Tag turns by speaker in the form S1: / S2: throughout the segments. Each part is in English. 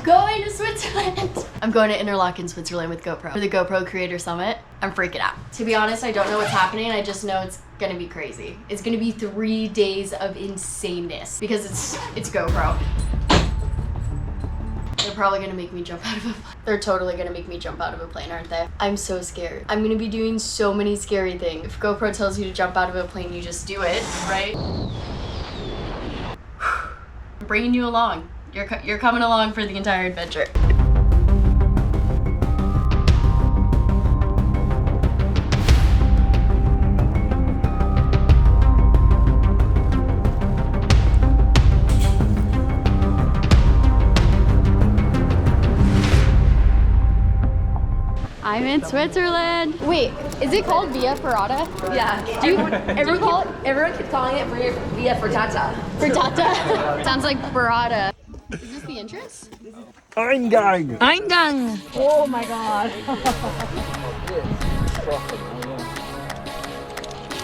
S1: going to Switzerland. I'm going to Interlaken, Switzerland with GoPro for the GoPro Creator Summit. I'm freaking out. To be honest, I don't know what's happening. I just know it's gonna be crazy. It's gonna be 3 days of insaneness because it's GoPro. They're probably gonna make me jump out of a plane. They're totally gonna make me jump out of a plane, aren't they? I'm so scared. I'm gonna be doing so many scary things. If GoPro tells you to jump out of a plane, you just do it, right? I'm bringing you along. You're coming along for the entire adventure. I'm in Switzerland. Wait, is it called Via Ferrata?
S2: Yeah. Everyone keeps calling it Via Ferrata.
S1: Ferrata? Sounds like burrata. Is this the entrance?
S3: Eingang!
S1: Eingang!
S2: Oh my god.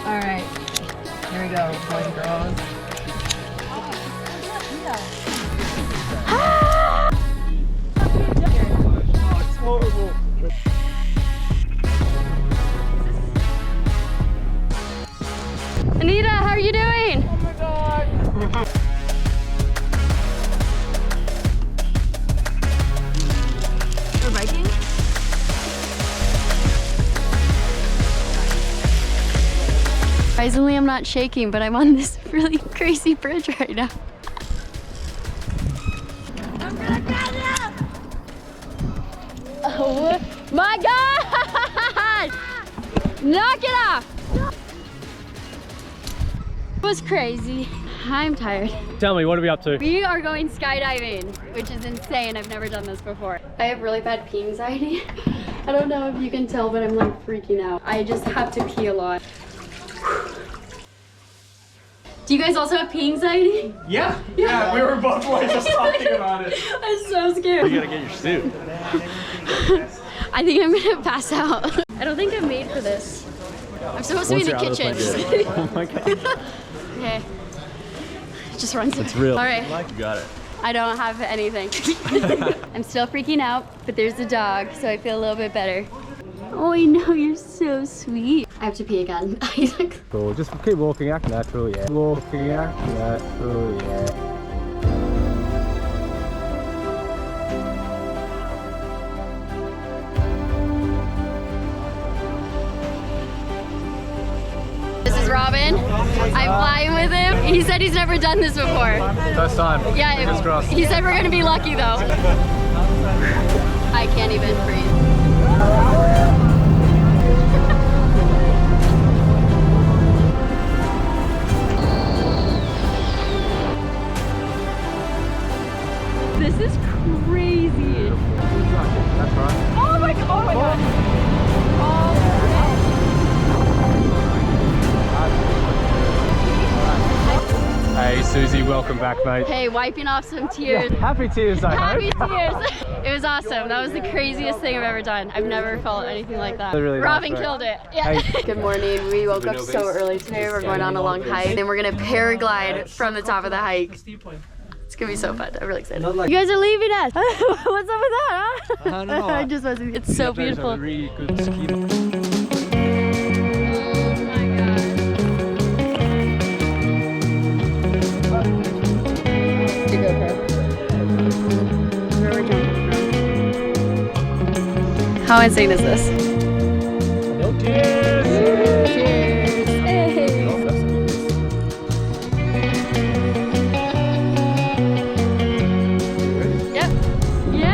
S2: Alright. Here we go, boys and girls.
S3: It's horrible.
S1: Anita, how are you doing?
S3: Oh my god!
S1: We're biking? Surprisingly, I'm not shaking, but I'm on this really crazy bridge right now. I'm gonna get you! Oh my god! Knock it off! It was crazy. I'm tired.
S3: Tell me, what are we up to?
S1: We are going skydiving, which is insane. I've never done this before. I have really bad pee anxiety. I don't know if you can tell, but I'm like freaking out. I just have to pee a lot. Do you guys also have pee anxiety?
S3: Yeah, we were both like just talking about it.
S1: I'm so scared.
S3: You gotta get your suit.
S1: I think I'm gonna pass out. I don't think I'm made for this. I'm supposed to be in the kitchen.
S3: Oh my god.
S1: Okay. Just runs.
S3: It's real.
S1: All right.
S3: You got it.
S1: I don't have anything. I'm still freaking out, but there's the dog, so I feel a little bit better. Oh, I know, you're so sweet. I have to pee again.
S3: Cool, just keep walking, act natural, yeah. Walking, act natural, yeah.
S1: This is Robin. I'm flying with him. He said he's never done this before.
S3: First time.
S1: Yeah,
S3: Fingers crossed.
S1: he said we're gonna be lucky though. I can't even breathe. This is crazy.
S3: That's right.
S1: Oh my god. Oh my god.
S3: Hey Susie, welcome back, mate.
S1: Hey, wiping off some tears.
S3: Happy tears, I
S1: Happy
S3: hope.
S1: tears. It was awesome. That was the craziest thing I've ever done. I've never felt anything like that.
S3: Really
S1: Robin
S3: nice, right?
S1: killed it. Yeah.
S3: Hey.
S1: Good morning. We woke up so early today. We're going on a long hike. Then we're gonna paraglide from the top of the hike. It's gonna be so fun. I'm really excited. You guys are leaving us. What's up with that, huh?
S3: I don't know.
S1: I just wasn't. It's so beautiful.
S3: Really good ski.
S1: How insane is this?
S3: No tears!
S1: Cheers! Hey. Yep. Yeah!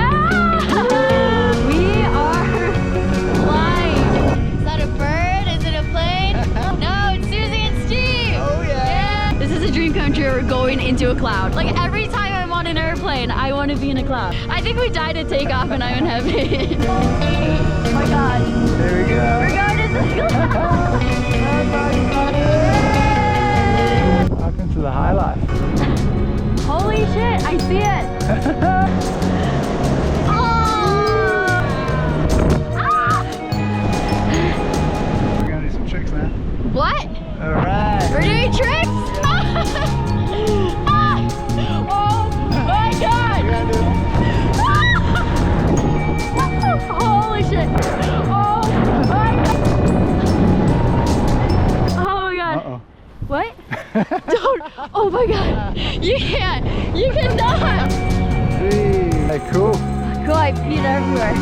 S1: We are flying. Is that a bird? Is it a plane? No, it's Susie and Steve!
S3: Oh yeah!
S1: This is a dream come true. We're going into a cloud. Like every time I'm on an airplane, I want to be in a cloud. I think we died at takeoff and I'm in heaven. Oh my god.
S3: There we go.
S1: We're going into the cloud.
S3: Welcome to the high life.
S1: Holy shit, I see it. Oh! Ah!
S3: We're gonna do some tricks now.
S1: What?
S3: Alright.
S1: We're doing tricks? Ah! Oh my god! Ah! I peed everywhere.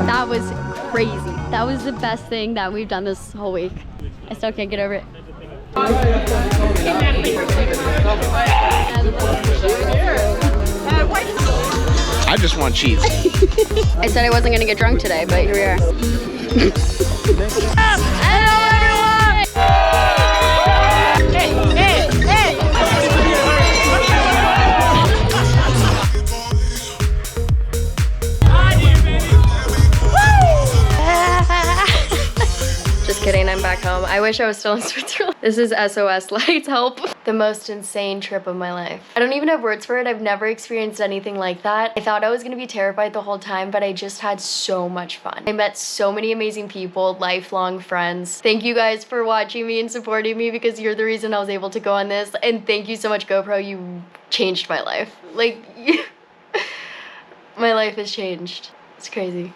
S1: That was crazy. That was the best thing that we've done this whole week. I still can't get over it.
S4: I just want cheese.
S1: I said I wasn't gonna get drunk today, but here we are. Hello everyone! Hey, hey, hey! Just kidding, I'm back home. I wish I was still in Switzerland. This is SOS lights, help. The most insane trip of my life. I don't even have words for it. I've never experienced anything like that. I thought I was gonna be terrified the whole time, but I just had so much fun. I met so many amazing people, lifelong friends. Thank you guys for watching me and supporting me because you're the reason I was able to go on this. And thank you so much, GoPro. You changed my life. Like, my life has changed. It's crazy.